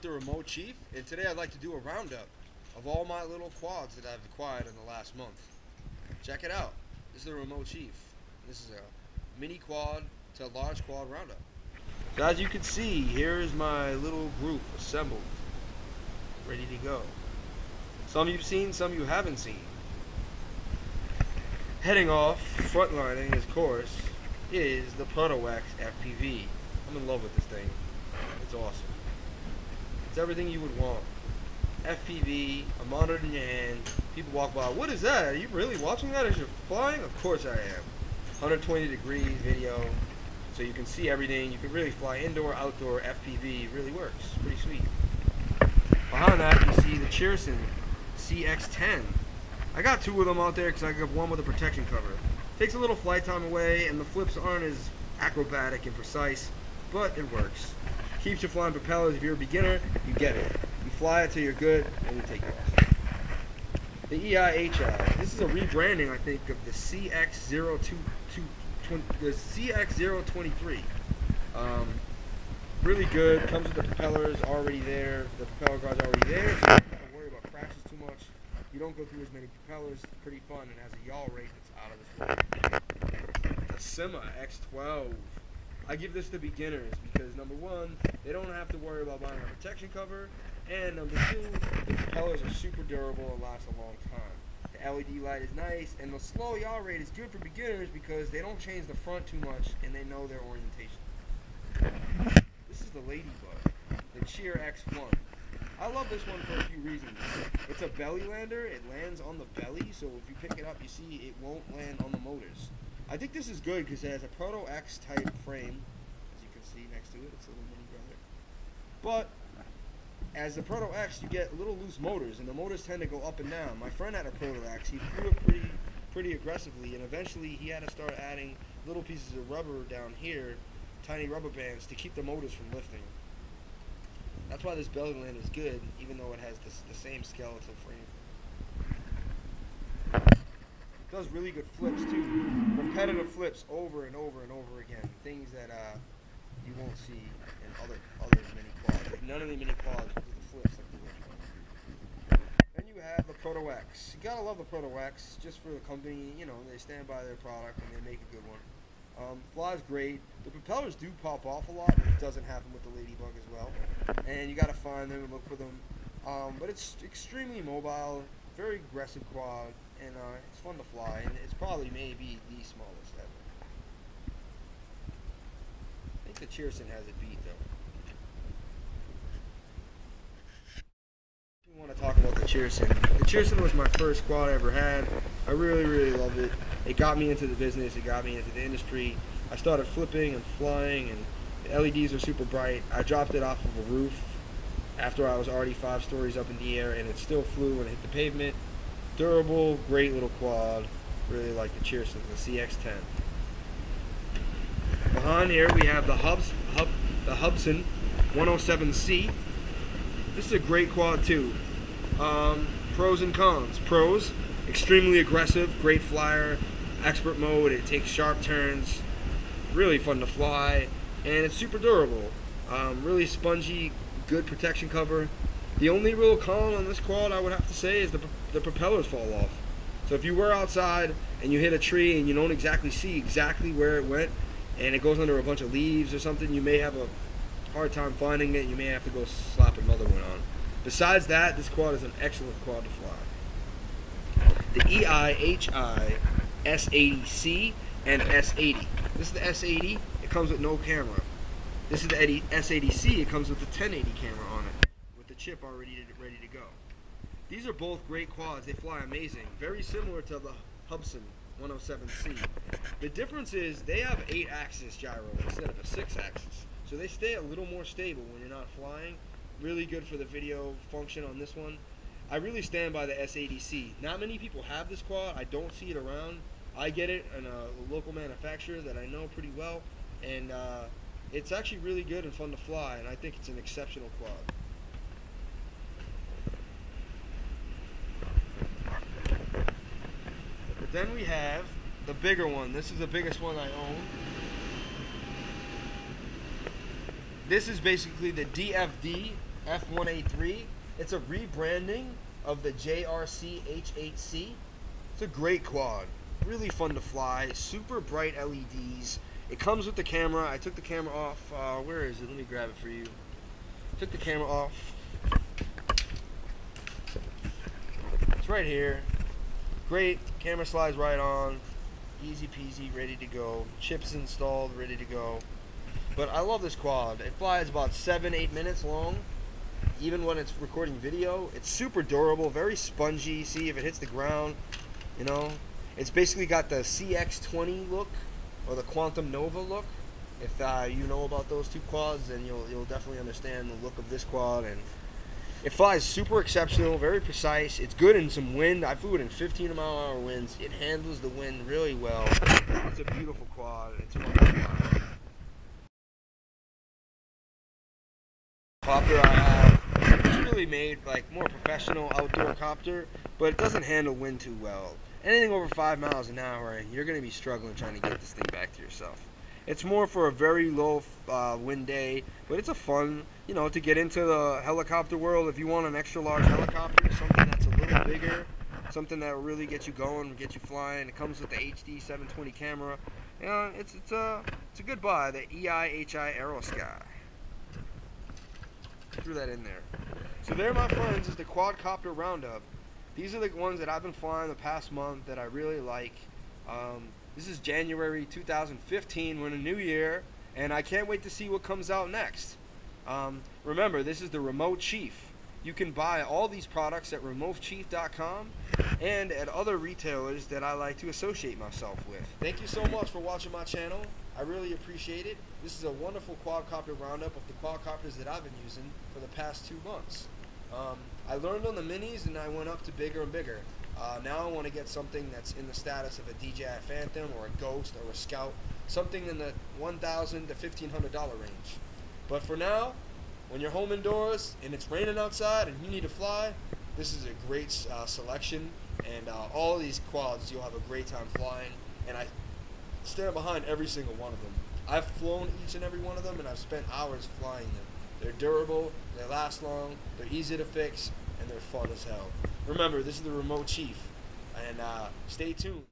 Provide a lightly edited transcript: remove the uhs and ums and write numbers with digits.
with the Remote Chief, and today I'd like to do a roundup of all my little quads that I've acquired in the last month. Check it out. This is the Remote Chief. This is a mini quad to large quad roundup. So as you can see, here is my little group assembled, ready to go. Some you've seen, some you haven't seen. Heading off, frontlining, of course, is the Proto X FPV. I'm in love with this thing. It's awesome. It's everything you would want. FPV, a monitor in your hand. People walk by, what is that? Are you really watching that as you're flying? Of course I am. 120 degrees video, so you can see everything. You can really fly indoor, outdoor. FPV really works. Pretty sweet. Behind that, you see the Cheerson CX10. I got two of them out there because I got one with a protection cover. Takes a little flight time away, and the flips aren't as acrobatic and precise, but it works. Keeps you flying propellers. If you're a beginner, you get it. You fly it till you're good, and you take off. The EIHIC. This is a rebranding, I think, of the CX023. Really good. Comes with the propellers already there. The propeller guard's already there, so you don't have to worry about crashes too much. You don't go through as many propellers. It's pretty fun and has a yaw rate that's out of this world. The Syma X12. I give this to beginners because number one, they don't have to worry about buying a protection cover, and number two, the propellers are super durable and last a long time. The LED light is nice, and the slow yaw rate is good for beginners because they don't change the front too much and they know their orientation. This is the Ladybug, the Cheer X1. I love this one for a few reasons. It's a belly lander. It lands on the belly, so if you pick it up, you see it won't land on the motors. I think this is good because it has a Proto X type frame, as you can see next to it. It's a little mini brother. But as the Proto X, you get little loose motors, and the motors tend to go up and down. My friend had a Proto X. He flew it pretty aggressively, and eventually he had to start adding little pieces of rubber down here, tiny rubber bands, to keep the motors from lifting. That's why this belly lander is good, even though it has the same skeletal frame. It does really good flips too. Repetitive flips over and over and over again. Things that you won't see in other mini quads. Like none of the mini quads do the flips like the one. Then you have the Proto X. You gotta love the Proto X just for the company. You know, they stand by their product and they make a good one. Flies great. The propellers do pop off a lot, but it doesn't happen with the Ladybug as well. And you gotta find them and look for them. But it's extremely mobile, very aggressive quad, and it's fun to fly. And it's probably maybe the smallest ever. I think the Cheerson has it beat though. I want to talk about the Cheerson. The Cheerson was my first quad I ever had. I really loved it. It got me into the business. It got me into the industry. I started flipping and flying, and the LEDs are super bright. I dropped it off of a roof after I was already 5 stories up in the air, and it still flew when it hit the pavement. Durable, great little quad. Really like the Cheerson, the CX10. Behind here we have the Hubsan 107c. This is a great quad too. Pros and cons. Pros, extremely aggressive, great flyer, expert mode, it takes sharp turns, really fun to fly, and it's super durable. Really spongy, good protection cover. The only real con on this quad I would have to say is the propellers fall off. So if you were outside and you hit a tree and you don't exactly see exactly where it went, and it goes under a bunch of leaves or something, you may have a hard time finding it. You may have to go slap another one on. Besides that, this quad is an excellent quad to fly. The Eihi S80c and S80. This is the S80. It comes with no camera. This is the S80c. It comes with the 1080 camera on it, with the chip already ready to go. These are both great quads. They fly amazing. Very similar to the Hubsan 107c. The difference is they have 8-axis gyro instead of a 6-axis. So they stay a little more stable when you're not flying. Really good for the video function on this one. I really stand by the S80c. Not many people have this quad. I don't see it around. I get it in a local manufacturer that I know pretty well. And it's actually really good and fun to fly. And I think it's an exceptional quad. Then we have the bigger one. This is the biggest one I own. This is basically the DFD F1A3. It's a rebranding of the JRC H80c. It's a great quad. Really fun to fly. Super bright LEDs. It comes with the camera. I took the camera off. Where is it? Let me grab it for you. Took the camera off. It's right here. Great. Camera slides right on. Easy peasy, ready to go. Chips installed, ready to go. But I love this quad. It flies about 7-8 minutes long. Even when it's recording video, it's super durable, very spongy. See if it hits the ground, you know. It's basically got the CX10 look, or the Quantum Nova look. If you know about those two quads, then you'll definitely understand the look of this quad. And it flies super exceptional, very precise. It's good in some wind. I flew it in 15-mile-an-hour winds. It handles the wind really well. It's a beautiful quad. It's fun to fly. Copter I have, it's really made like more professional outdoor copter, but it doesn't handle wind too well. Anything over 5 miles an hour, you're going to be struggling trying to get this thing back to yourself. It's more for a very low wind day, but it's a fun, you know, to get into the helicopter world. If you want an extra large helicopter, something that's a little bigger, something that will really get you going, get you flying. It comes with the HD 720 camera. You know, it's a good buy. The EIHIC Aerosky. Threw that in there. So there, my friends, is the quadcopter roundup. These are the ones that I've been flying the past month that I really like. This is January 2015. We're in a new year, and I can't wait to see what comes out next. Remember, this is the Remote Chief. You can buy all these products at remotechief.com and at other retailers that I like to associate myself with. Thank you so much for watching my channel. I really appreciate it. This is a wonderful quadcopter roundup of the quadcopters that I've been using for the past 2 months. I learned on the minis and I went up to bigger and bigger. Now I want to get something that's in the status of a DJI Phantom or a Ghost or a Scout, something in the $1,000 to $1,500 range. But for now, when you're home indoors and it's raining outside and you need to fly, this is a great selection, and all of these quads you'll have a great time flying, and I stand behind every single one of them. I've flown each and every one of them, and I've spent hours flying them. They're durable, they last long, they're easy to fix, and they're fun as hell. Remember, this is the Remote Chief, and stay tuned.